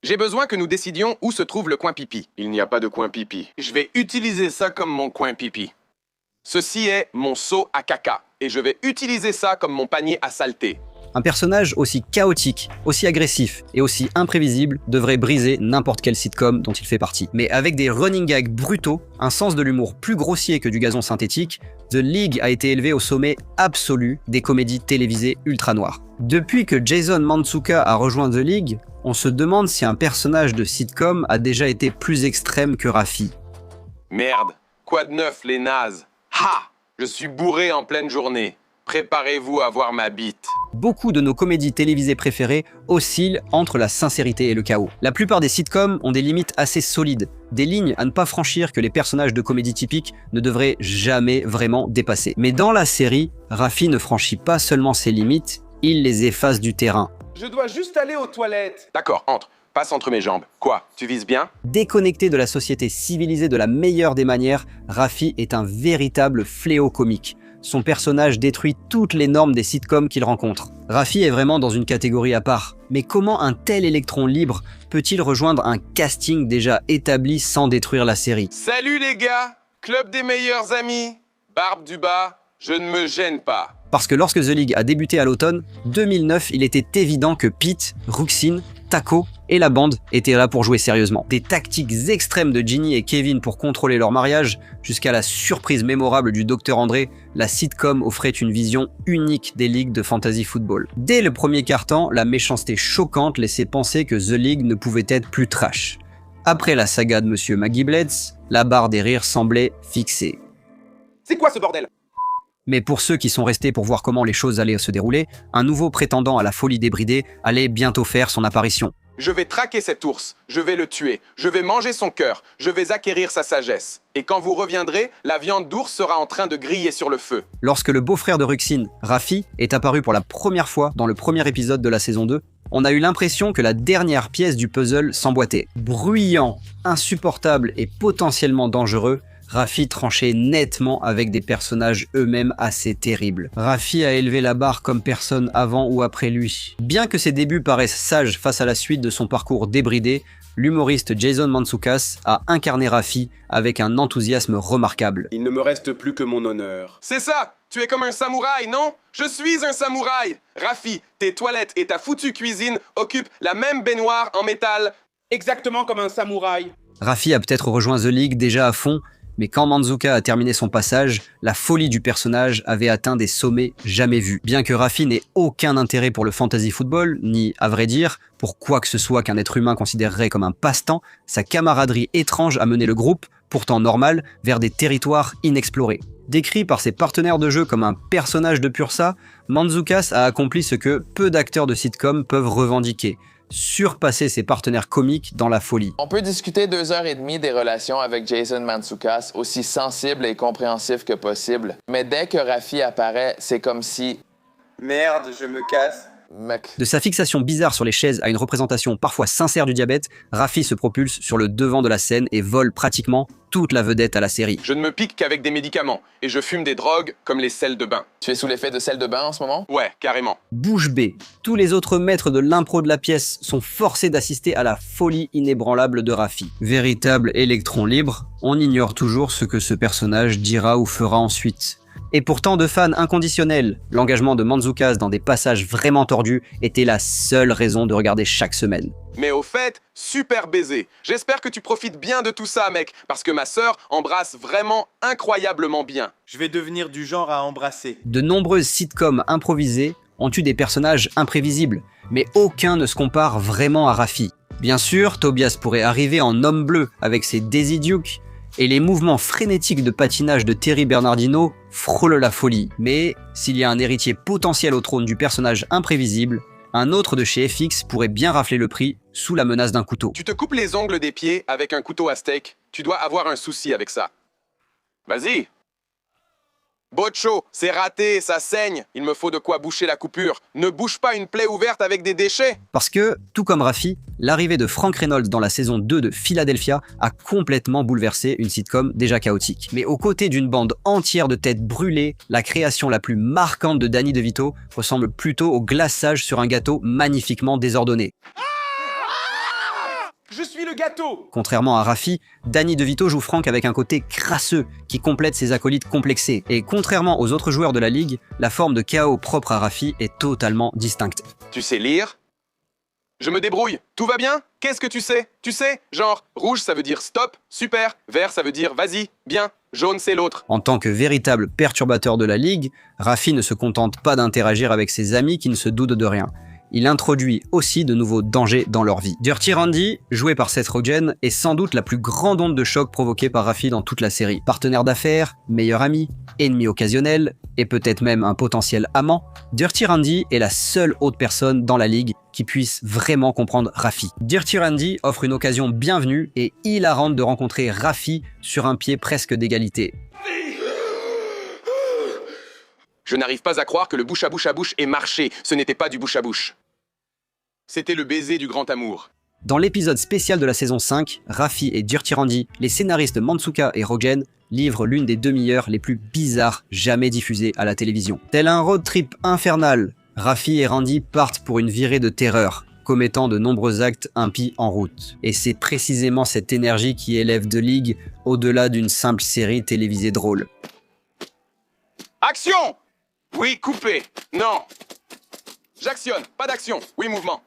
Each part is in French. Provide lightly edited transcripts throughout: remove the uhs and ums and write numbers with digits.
J'ai besoin que nous décidions où se trouve le coin pipi. Il n'y a pas de coin pipi. Je vais utiliser ça comme mon coin pipi. Ceci est mon seau à caca. Et je vais utiliser ça comme mon panier à saleté. Un personnage aussi chaotique, aussi agressif et aussi imprévisible devrait briser n'importe quel sitcom dont il fait partie. Mais avec des running gags brutaux, un sens de l'humour plus grossier que du gazon synthétique, The League a été élevé au sommet absolu des comédies télévisées ultra noires. Depuis que Jason Mantzoukas a rejoint The League, on se demande si un personnage de sitcom a déjà été plus extrême que Raffi. Merde, quoi de neuf les nazes? Ha! Je suis bourré en pleine journée. Préparez-vous à voir ma bite. Beaucoup de nos comédies télévisées préférées oscillent entre la sincérité et le chaos. La plupart des sitcoms ont des limites assez solides, des lignes à ne pas franchir que les personnages de comédie typiques ne devraient jamais vraiment dépasser. Mais dans la série, Raffi ne franchit pas seulement ses limites, il les efface du terrain. Je dois juste aller aux toilettes. D'accord, entre. Passe entre mes jambes. Quoi? Tu vises bien? Déconnecté de la société civilisée de la meilleure des manières, Raffi est un véritable fléau comique. Son personnage détruit toutes les normes des sitcoms qu'il rencontre. Raffi est vraiment dans une catégorie à part. Mais comment un tel électron libre peut-il rejoindre un casting déjà établi sans détruire la série? Salut les gars! Club des meilleurs amis! Barbe du bas, je ne me gêne pas. Parce que lorsque The League a débuté à l'automne 2009, il était évident que Pete, Ruxin, Taco et la bande étaient là pour jouer sérieusement. Des tactiques extrêmes de Ginny et Kevin pour contrôler leur mariage, jusqu'à la surprise mémorable du Dr André, la sitcom offrait une vision unique des ligues de fantasy football. Dès le premier quart-temps, la méchanceté choquante laissait penser que The League ne pouvait être plus trash. Après la saga de Monsieur Maggie Bled's, la barre des rires semblait fixée. C'est quoi ce bordel? Mais pour ceux qui sont restés pour voir comment les choses allaient se dérouler, un nouveau prétendant à la folie débridée allait bientôt faire son apparition. Je vais traquer cet ours, je vais le tuer, je vais manger son cœur, je vais acquérir sa sagesse. Et quand vous reviendrez, la viande d'ours sera en train de griller sur le feu. Lorsque le beau-frère de Ruxin, Raffi, est apparu pour la première fois dans le premier épisode de la saison 2, on a eu l'impression que la dernière pièce du puzzle s'emboîtait. Bruyant, insupportable et potentiellement dangereux, Raffi tranchait nettement avec des personnages eux-mêmes assez terribles. Raffi a élevé la barre comme personne avant ou après lui. Bien que ses débuts paraissent sages face à la suite de son parcours débridé, l'humoriste Jason Mantzoukas a incarné Raffi avec un enthousiasme remarquable. Il ne me reste plus que mon honneur. C'est ça! Tu es comme un samouraï, non? Je suis un samouraï! Raffi, tes toilettes et ta foutue cuisine occupent la même baignoire en métal. Exactement comme un samouraï. Raffi a peut-être rejoint The League déjà à fond, mais quand Mantzoukas a terminé son passage, la folie du personnage avait atteint des sommets jamais vus. Bien que Raffi n'ait aucun intérêt pour le fantasy football, ni, à vrai dire, pour quoi que ce soit qu'un être humain considérerait comme un passe-temps, sa camaraderie étrange a mené le groupe, pourtant normal, vers des territoires inexplorés. Décrit par ses partenaires de jeu comme un personnage de pur ça, Mantzoukas a accompli ce que peu d'acteurs de sitcom peuvent revendiquer: surpasser ses partenaires comiques dans la folie. On peut discuter 2h30 des relations avec Jason Mantzoukas, aussi sensible et compréhensif que possible. Mais dès que Raffi apparaît, c'est comme si... Merde, je me casse. Mec. De sa fixation bizarre sur les chaises à une représentation parfois sincère du diabète, Raffi se propulse sur le devant de la scène et vole pratiquement toute la vedette à la série. Je ne me pique qu'avec des médicaments, et je fume des drogues comme les sels de bain. Tu es sous l'effet de sel de bain en ce moment? Ouais, carrément. Bouche bée, tous les autres maîtres de l'impro de la pièce sont forcés d'assister à la folie inébranlable de Raffi. Véritable électron libre, on ignore toujours ce que ce personnage dira ou fera ensuite. Et pour tant de fans inconditionnels, l'engagement de Mantzoukas dans des passages vraiment tordus était la seule raison de regarder chaque semaine. Mais au fait, super baiser. J'espère que tu profites bien de tout ça, mec, parce que ma sœur embrasse vraiment incroyablement bien. Je vais devenir du genre à embrasser. De nombreuses sitcoms improvisées ont eu des personnages imprévisibles, mais aucun ne se compare vraiment à Raffi. Bien sûr, Tobias pourrait arriver en homme bleu avec ses Daisy Duke, et les mouvements frénétiques de patinage de Terry Bernardino frôlent la folie. Mais s'il y a un héritier potentiel au trône du personnage imprévisible, un autre de chez FX pourrait bien rafler le prix sous la menace d'un couteau. Tu te coupes les ongles des pieds avec un couteau à steak. Tu dois avoir un souci avec ça. Vas-y. Bocho, c'est raté, ça saigne. Il me faut de quoi boucher la coupure. Ne bouche pas une plaie ouverte avec des déchets. Parce que, tout comme Raffi, l'arrivée de Frank Reynolds dans la saison 2 de Philadelphia a complètement bouleversé une sitcom déjà chaotique. Mais aux côtés d'une bande entière de têtes brûlées, la création la plus marquante de Danny DeVito ressemble plutôt au glaçage sur un gâteau magnifiquement désordonné. Je suis le gâteau. Contrairement à Raffi, Danny DeVito joue Frank avec un côté crasseux qui complète ses acolytes complexés. Et contrairement aux autres joueurs de la ligue, la forme de chaos propre à Raffi est totalement distincte. Tu sais lire? Je me débrouille. Tout va bien? Qu'est-ce que tu sais? Tu sais, genre, rouge ça veut dire stop, super, vert ça veut dire vas-y, bien, jaune c'est l'autre. En tant que véritable perturbateur de la ligue, Raffi ne se contente pas d'interagir avec ses amis qui ne se doutent de rien. Il introduit aussi de nouveaux dangers dans leur vie. Dirty Randy, joué par Seth Rogen, est sans doute la plus grande onde de choc provoquée par Raffi dans toute la série. Partenaire d'affaires, meilleur ami, ennemi occasionnel, et peut-être même un potentiel amant, Dirty Randy est la seule autre personne dans la ligue qui puisse vraiment comprendre Raffi. Dirty Randy offre une occasion bienvenue et hilarante de rencontrer Raffi sur un pied presque d'égalité. Je n'arrive pas à croire que le bouche à bouche ait marché. Ce n'était pas du bouche à bouche. C'était le baiser du grand amour. Dans l'épisode spécial de la saison 5, Raffi et Dirty Randy, les scénaristes Mantzoukas et Rogen, livrent l'une des demi-heures les plus bizarres jamais diffusées à la télévision. Tel un road trip infernal, Raffi et Randy partent pour une virée de terreur, commettant de nombreux actes impies en route. Et c'est précisément cette énergie qui élève The League au-delà d'une simple série télévisée drôle. Action! Oui, coupé. Non. J'actionne. Pas d'action. Oui, mouvement.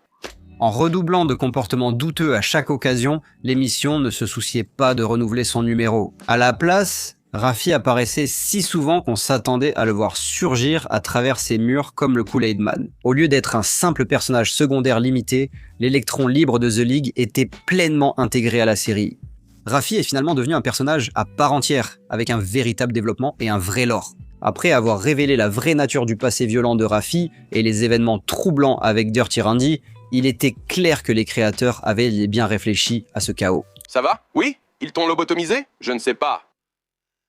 En redoublant de comportements douteux à chaque occasion, l'émission ne se souciait pas de renouveler son numéro. À la place, Raffi apparaissait si souvent qu'on s'attendait à le voir surgir à travers ses murs comme le Kool-Aid Man. Au lieu d'être un simple personnage secondaire limité, l'électron libre de The League était pleinement intégré à la série. Raffi est finalement devenu un personnage à part entière, avec un véritable développement et un vrai lore. Après avoir révélé la vraie nature du passé violent de Raffi et les événements troublants avec Dirty Randy, il était clair que les créateurs avaient bien réfléchi à ce chaos. Ça va? Oui? Ils t'ont lobotomisé? Je ne sais pas.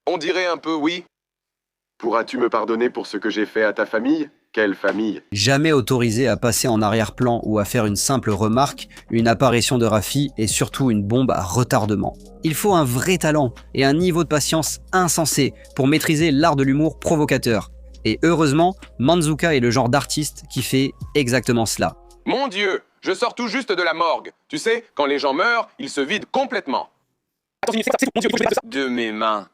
On dirait un peu oui. Pourras-tu me pardonner pour ce que j'ai fait à ta famille? Quelle famille? Jamais autorisé à passer en arrière-plan ou à faire une simple remarque, une apparition de Raffi est surtout une bombe à retardement. Il faut un vrai talent et un niveau de patience insensé pour maîtriser l'art de l'humour provocateur. Et heureusement, Mantzoukas est le genre d'artiste qui fait exactement cela. Mon Dieu, je sors tout juste de la morgue. Tu sais, quand les gens meurent, ils se vident complètement. De mes mains.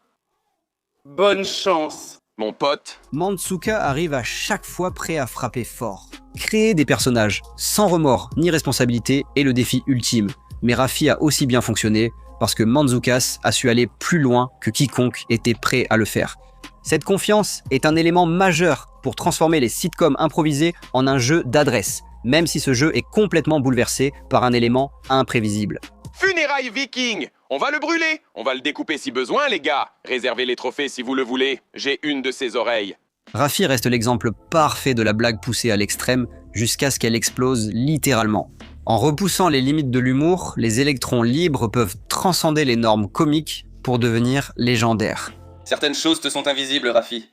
Bonne chance. Mon pote. Mantzoukas arrive à chaque fois prêt à frapper fort. Créer des personnages sans remords ni responsabilité est le défi ultime. Mais Raffi a aussi bien fonctionné parce que Mantzoukas a su aller plus loin que quiconque était prêt à le faire. Cette confiance est un élément majeur pour transformer les sitcoms improvisés en un jeu d'adresse, même si ce jeu est complètement bouleversé par un élément imprévisible. Funérailles viking. On va le brûler. On va le découper si besoin, les gars. Réservez les trophées si vous le voulez. J'ai une de ses oreilles. Raffi reste l'exemple parfait de la blague poussée à l'extrême jusqu'à ce qu'elle explose littéralement. En repoussant les limites de l'humour, les électrons libres peuvent transcender les normes comiques pour devenir légendaires. Certaines choses te sont invisibles, Raffi.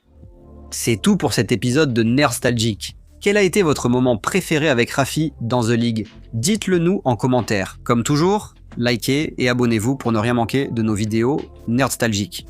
C'est tout pour cet épisode de Nerdstalgique. Quel a été votre moment préféré avec Raffi dans The League? Dites-le nous en commentaire. Comme toujours, likez et abonnez-vous pour ne rien manquer de nos vidéos Nerdstalgiques.